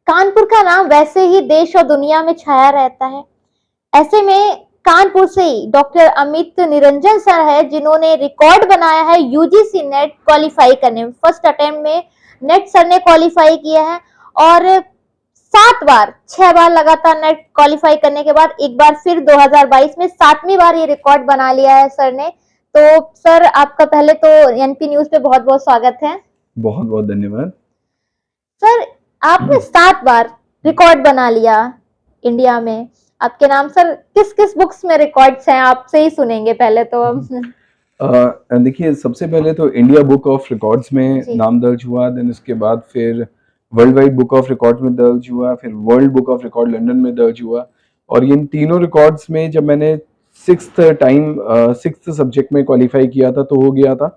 कानपुर का नाम वैसे ही देश और दुनिया में छाया रहता है। ऐसे में कानपुर से ही डॉक्टर अमित निरंजन सर है जिन्होंने रिकॉर्ड बनाया है यूजीसी नेट क्वालिफाई करने में। फर्स्ट अटेम्प्ट में नेट सर ने क्वालिफाई किया है और 7 बार 6 बार लगातार नेट क्वालिफाई करने के बाद एक बार फिर 2022 में 7वीं बार ये रिकॉर्ड बना लिया है सर ने। तो सर आपका पहले तो एनपी न्यूज पे बहुत बहुत स्वागत है। बहुत बहुत धन्यवाद सर आपने 7 बार रिकॉर्ड बना लिया इंडिया में आपके नाम। सर किस किस बुक्स में रिकॉर्ड्स हैं आपसे ही सुनेंगे पहले तो हम। देखिए, सबसे पहले तो इंडिया बुक ऑफ रिकॉर्ड्स में नाम दर्ज हुआ, देन इसके बाद फिर world wide book of records में दर्ज हुआ, फिर world book of record London में दर्ज हुआ। और इन तीनों रिकॉर्ड्स में जब मैंने सिक्स्थ सब्जेक्ट में क्वालिफाई किया था तो हो गया था।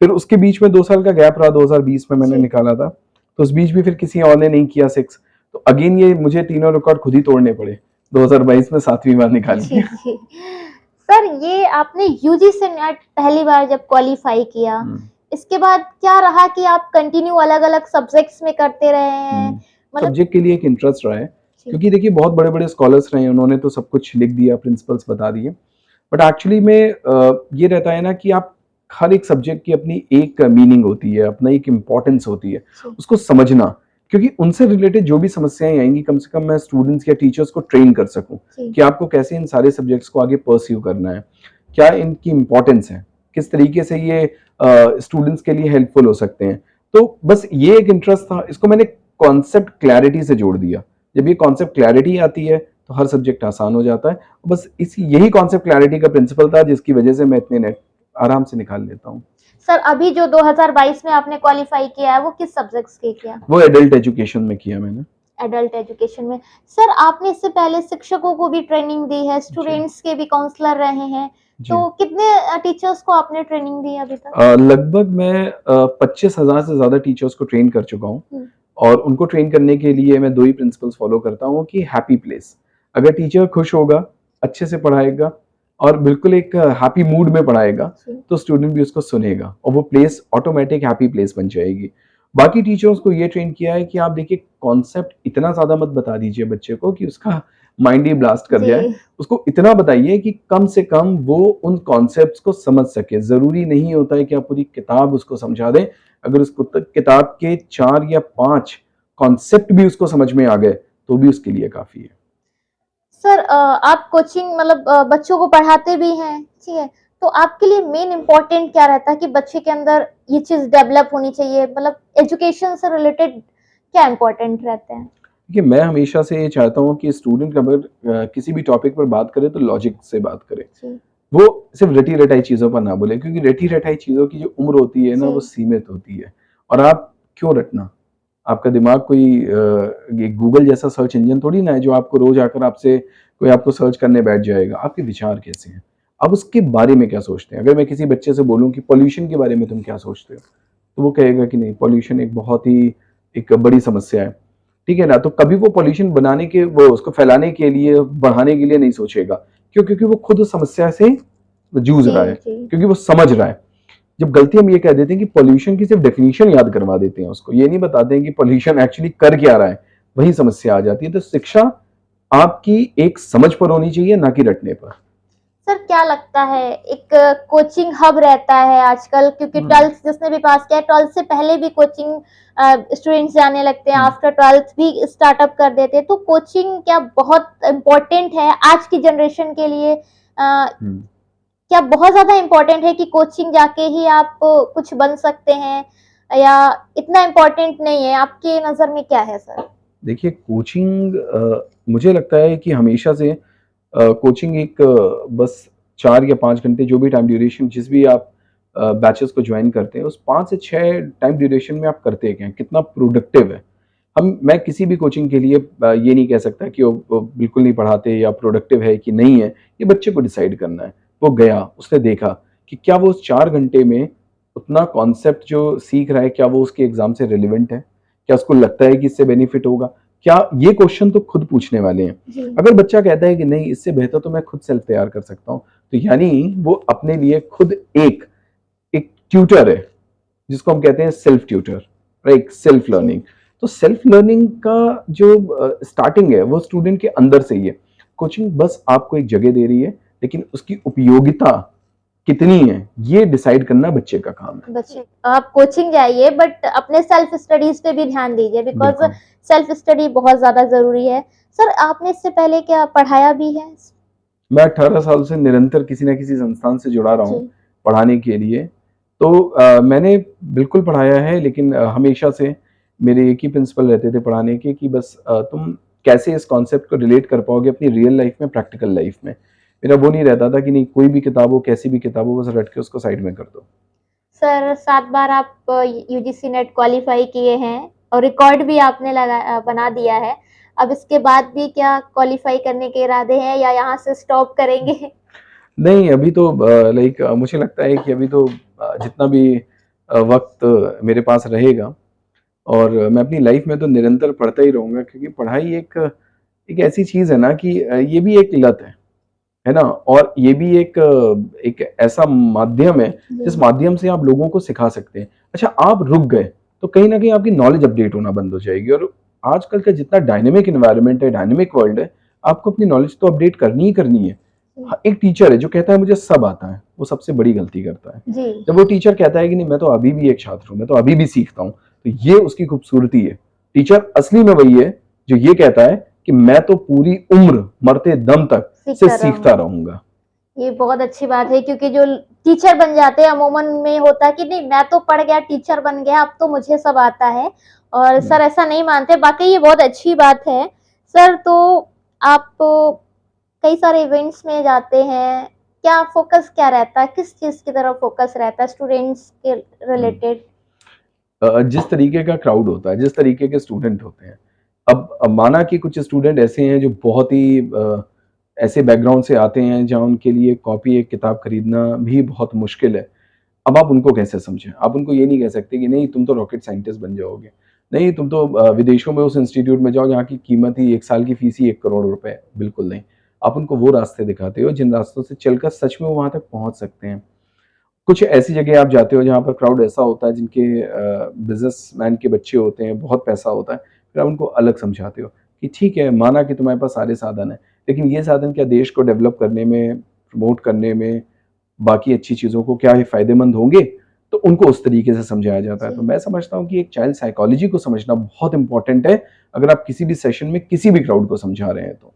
फिर उसके बीच में 2 साल का गैप रहा, 2020 में मैंने निकाला था, तो उस बीच भी फिर किसी और ने नहीं किया 6। तो अगेन ये मुझे तीनों रिकॉर्ड खुद ही तोड़ने पड़े, 2022 में 7वीं बार निकाली। सर ये आपने यूजीसी नेट पहली बार जब क्वालिफाई किया इसके बाद क्या रहा कि आप कंटिन्यू अलग अलग सब्जेक्ट्स में करते रहे हैं? मतलब सब्जेक्ट के लिए एक इंटरेस्ट रहा है, क्योंकि देखिए बहुत बड़े बड़े स्कॉलर्स रहे हैं, उन्होंने तो सब कुछ लिख दिया, प्रिंसिपल्स बता दिए, बट एक्चुअली में ये रहता है ना कि आप हर एक सब्जेक्ट की अपनी एक मीनिंग होती है, अपना एक इम्पोर्टेंस होती है, उसको समझना, क्योंकि उनसे रिलेटेड जो भी समस्याएं आएंगी कम से कम मैं स्टूडेंट्स या टीचर्स को ट्रेन कर सकूं कि आपको कैसे इन सारे सब्जेक्ट्स को आगे परस्यू करना है, क्या इनकी इम्पोर्टेंस है, किस तरीके से ये स्टूडेंट्स के लिए हेल्पफुल हो सकते हैं। तो बस ये एक इंटरेस्ट था, इसको मैंने कॉन्सेप्ट क्लैरिटी से जोड़ दिया। जब ये कॉन्सेप्ट क्लैरिटी आती है तो हर सब्जेक्ट आसान हो जाता है। बस यही कॉन्सेप्ट क्लैरिटी का प्रिंसिपल था जिसकी वजह से मैं इतने नेट आराम से निकाल लेता हूँ। सर अभी जो 2022 में आपने क्वालिफाई किया है वो किस सब्जेक्ट्स के किया? वो एडल्ट एजुकेशन में किया मैंने। एडल्ट एजुकेशन में। सर आपने इससे पहले शिक्षकों को भी ट्रेनिंग दी है, स्टूडेंट्स के भी काउंसलर रहे हैं, तो कितने टीचर्स को आपने ट्रेनिंग दी अभी तक? लगभग मैं 25,000 से ज्यादा टीचर्स को ट्रेन कर चुका हूँ। और उनको ट्रेन करने के लिए मैं 2 ही प्रिंसिपल्स फॉलो करता हूँ कि हैप्पी प्लेस। अगर टीचर खुश होगा, अच्छे से पढ़ाएगा और बिल्कुल एक हैप्पी मूड में पढ़ाएगा तो स्टूडेंट भी उसको सुनेगा और वो प्लेस ऑटोमेटिक हैप्पी प्लेस बन जाएगी। बाकी टीचर्स को ये ट्रेन किया है कि आप देखिए कॉन्सेप्ट इतना ज्यादा मत बता दीजिए बच्चे को कि उसका माइंड ही ब्लास्ट कर जाए। उसको इतना बताइए कि कम से कम वो उन कॉन्सेप्ट्स को समझ सके। जरूरी नहीं होता है कि आप पूरी किताब उसको समझा दें, अगर उसको किताब के 4 या 5 कॉन्सेप्ट भी उसको समझ में आ गए तो भी उसके लिए काफी है। सर आप कोचिंग मतलब बच्चों को पढ़ाते भी हैं, ठीक है, तो आपके लिए मेन इम्पोर्टेंट क्या रहता है कि बच्चे के अंदर ये चीज डेवलप होनी चाहिए, मतलब एजुकेशन से रिलेटेड क्या इम्पोर्टेंट रहता है? देखिए, मैं हमेशा से ये चाहता हूँ कि स्टूडेंट अगर किसी भी टॉपिक पर बात करे तो लॉजिक से बात करे, वो सिर्फ रटी रटाई चीजों पर ना बोले, क्योंकि रटी रटाई चीजों की जो उम्र होती है ना वो सीमित होती है। और आप क्यों रटना, आपका दिमाग कोई गूगल जैसा सर्च इंजन थोड़ी ना है जो आपको रोज आकर आपसे कोई आपको सर्च करने बैठ जाएगा। आपके विचार कैसे हैं, आप उसके बारे में क्या सोचते हैं। अगर मैं किसी बच्चे से बोलूं कि पॉल्यूशन के बारे में तुम क्या सोचते हो, तो वो कहेगा कि नहीं, पॉल्यूशन एक बहुत ही एक बड़ी समस्या है, ठीक है ना। तो कभी वो पॉल्यूशन बनाने के, वो उसको फैलाने के लिए, बढ़ाने के लिए नहीं सोचेगा। क्यों? क्योंकि वो खुद उस समस्या से जूझ रहा है, क्योंकि वो समझ रहा है। जब गलती हम ये कह देते हैं कि पॉल्यूशन की सिर्फ डेफिनेशन याद करवा देते हैं उसको, ये नहीं बताते हैं कि पॉल्यूशन एक्चुअली कर क्या रहा है, वही समस्या आ जाती है। तो शिक्षा आपकी एक समझ पर होनी चाहिए, ना कि रटने पर। सर क्या लगता है एक कोचिंग हब रहता है आजकल, क्योंकि 12th जिसने भी पास किया, 12th से पहले भी कोचिंग स्टूडेंट्स जाने लगते हैं, आफ्टर 12th भी स्टार्टअप कर देते हैं, तो कोचिंग क्या बहुत इम्पोर्टेंट है आज की जनरेशन के लिए? क्या बहुत ज्यादा इम्पोर्टेंट है कि कोचिंग जाके ही आप कुछ बन सकते हैं, या इतना इम्पोर्टेंट नहीं है? आपके नजर में क्या है सर? देखिए, कोचिंग मुझे लगता है कि हमेशा से कोचिंग एक बस 4 या 5 घंटे जो भी टाइम ड्यूरेशन जिस भी आप बैचेस को ज्वाइन करते हैं, उस 5 से 6 टाइम ड्यूरेशन में आप करते क्या हैं, कितना प्रोडक्टिव है। मैं किसी भी कोचिंग के लिए ये नहीं कह सकता कि वो बिल्कुल नहीं पढ़ाते या प्रोडक्टिव है कि नहीं है, ये बच्चे को डिसाइड करना है। वो गया, उसने देखा कि क्या वो उस 4 घंटे में उतना कॉन्सेप्ट जो सीख रहा है, क्या वो उसके एग्जाम से रिलेवेंट है, क्या उसको लगता है कि इससे बेनिफिट होगा, क्या ये क्वेश्चन तो खुद पूछने वाले हैं। अगर बच्चा कहता है कि नहीं, इससे बेहतर तो मैं खुद सेल्फ तैयार कर सकता हूँ, तो यानी वो अपने लिए खुद एक ट्यूटर है, जिसको हम कहते हैं self tutor, right, self learning. तो सेल्फ लर्निंग का जो स्टार्टिंग है वो स्टूडेंट के अंदर से ही है। कोचिंग बस आपको एक जगह दे रही है, लेकिन उसकी उपयोगिता कितनी है ये डिसाइड करना बच्चे का काम है। बच्चे आप कोचिंग जाइए बट अपने सेल्फ स्टडीज पे भी ध्यान दीजिए, बिकॉज बिल्कुल। सेल्फ स्टडी बहुत ज्यादा जरूरी है। सर आपने इससे पहले क्या पढ़ाया भी है? मैं 18 साल से निरंतर किसी न किसी संस्थान से जुड़ा रहा हूँ जी पढ़ाने के लिए। तो मैंने बिल्कुल पढ़ाया है, लेकिन हमेशा से मेरे एक ही प्रिंसिपल रहते थे पढ़ाने के कि बस तुम कैसे इस कॉन्सेप्ट को रिलेट कर पाओगे अपनी रियल लाइफ में, प्रैक्टिकल लाइफ में। मेरा वो नहीं रहता था कि नहीं कोई भी किताब हो, कैसी भी किताब हो, बस रट के उसको साइड में कर दो। सर, 7 बार आप यूजीसी नेट क्वालिफाई किए हैं और रिकॉर्ड भी आपने बना दिया है। अब इसके बाद भी क्या क्वालिफाई करने के इरादे हैं या यहाँ से स्टॉप करेंगे? नहीं, अभी तो लाइक मुझे लगता है कि अभी तो जितना भी वक्त मेरे पास रहेगा, और मैं अपनी लाइफ में तो निरंतर पढ़ता ही रहूँगा, क्योंकि पढ़ाई एक एक ऐसी चीज़ है ना कि ये भी एक लत है ना? और ये भी एक ऐसा माध्यम है जिस माध्यम से आप लोगों को सिखा सकते हैं। अच्छा, आप रुक गए तो कहीं न कहीं आपकी नॉलेज अपडेट होना बंद हो जाएगी, और आजकल का जितना डायनामिक एनवायरनमेंट है, डायनामिक वर्ल्ड है, आपको अपनी नॉलेज तो अपडेट करनी ही करनी है। हाँ, एक टीचर है जो कहता है मुझे सब आता है, वो सबसे बड़ी गलती करता है। जी जब वो टीचर कहता है कि नहीं मैं तो अभी भी एक छात्र हूँ, मैं तो अभी भी सीखता हूँ, तो ये उसकी खूबसूरती है। टीचर असली में वही है जो ये कहता है कि मैं तो पूरी उम्र मरते दम तक से सीखता रहूंगा। ये बहुत अच्छी बात है, क्योंकि जो टीचर बन जाते हैं अमूमन में होता है कि नहीं मैं तो पढ़ गया, टीचर बन गया, अब तो मुझे सब आता है। और सर ऐसा नहीं मानते, बाकी ये बहुत अच्छी बात है। सर तो आप तो कई सारे इवेंट्स में जाते हैं, क्या फोकस क्या रहता है, किस चीज की तरफ फोकस रहता है स्टूडेंट्स के रिलेटेड? जिस तरीके का क्राउड होता है, जिस तरीके के स्टूडेंट होते हैं, अब माना कि कुछ स्टूडेंट ऐसे हैं जो बहुत ही ऐसे बैकग्राउंड से आते हैं जहाँ उनके लिए कॉपी एक किताब खरीदना भी बहुत मुश्किल है। अब आप उनको कैसे समझें? आप उनको ये नहीं कह सकते कि नहीं तुम तो रॉकेट साइंटिस्ट बन जाओगे, नहीं तुम तो विदेशों में उस इंस्टीट्यूट में जाओ जहाँ की कीमत ही 1 साल की फीस ही 1 करोड़ रुपए है। बिल्कुल नहीं। आप उनको वो रास्ते दिखाते हो जिन रास्तों से चलकर सच में वो वहाँ तक पहुँच सकते हैं। कुछ ऐसी जगह आप जाते हो जहाँ पर क्राउड ऐसा होता है जिनके बिजनेसमैन के बच्चे होते हैं, बहुत पैसा होता है, फिर आप उनको अलग समझाते हो कि ठीक है, माना कि तुम्हारे पास सारे साधन हैं, लेकिन ये साधन क्या देश को डेवलप करने में, प्रमोट करने में, बाकी अच्छी चीज़ों को क्या ये फ़ायदेमंद होंगे? तो उनको उस तरीके से समझाया जाता है। तो मैं समझता हूँ कि एक चाइल्ड साइकोलॉजी को समझना बहुत इम्पोर्टेंट है, अगर आप किसी भी सेशन में किसी भी क्राउड को समझा रहे हैं तो।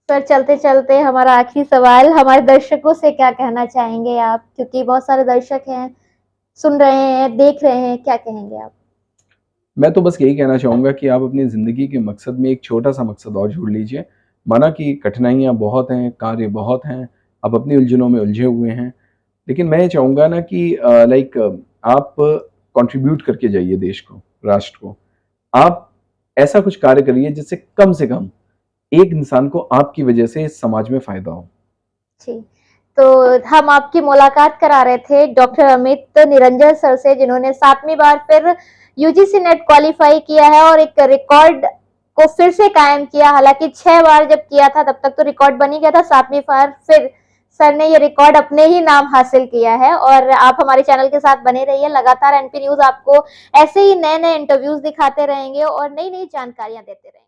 सर चलते चलते हमारा आखिरी सवाल, हमारे दर्शकों से क्या कहना चाहेंगे आप, क्योंकि बहुत सारे दर्शक हैं, सुन रहे हैं, देख रहे हैं, क्या कहेंगे आप? मैं तो बस यही कहना चाहूँगा कि आप अपनी ज़िंदगी के मकसद में एक छोटा-सा मकसद और जोड़ लीजिए। माना कि कठिनाइयाँ बहुत हैं, कार्य बहुत हैं, आप अपनी उलझनों में उलझे हुए हैं, लेकिन मैं ये चाहूँगा ना कि लाइक आप कंट्रीब्यूट करके जाइए देश को, राष्ट्र को। आप ऐसा कुछ कार्य करिए जिससे कम से कम एक इंसान को आपकी वजह से इस समाज में फ़ायदा हो। जी, तो हम आपकी मुलाकात करा रहे थे डॉक्टर अमित निरंजन सर से, जिन्होंने 7वीं बार फिर यूजीसी नेट क्वालिफाई किया है और एक रिकॉर्ड को फिर से कायम किया। हालांकि 6 बार जब किया था तब तक तो रिकॉर्ड बन ही गया था, 7वीं बार फिर सर ने ये रिकॉर्ड अपने ही नाम हासिल किया है। और आप हमारे चैनल के साथ बने रहिए, लगातार एनपी न्यूज आपको ऐसे ही नए नए इंटरव्यूज दिखाते रहेंगे और नई नई जानकारियां देते रहेंगे।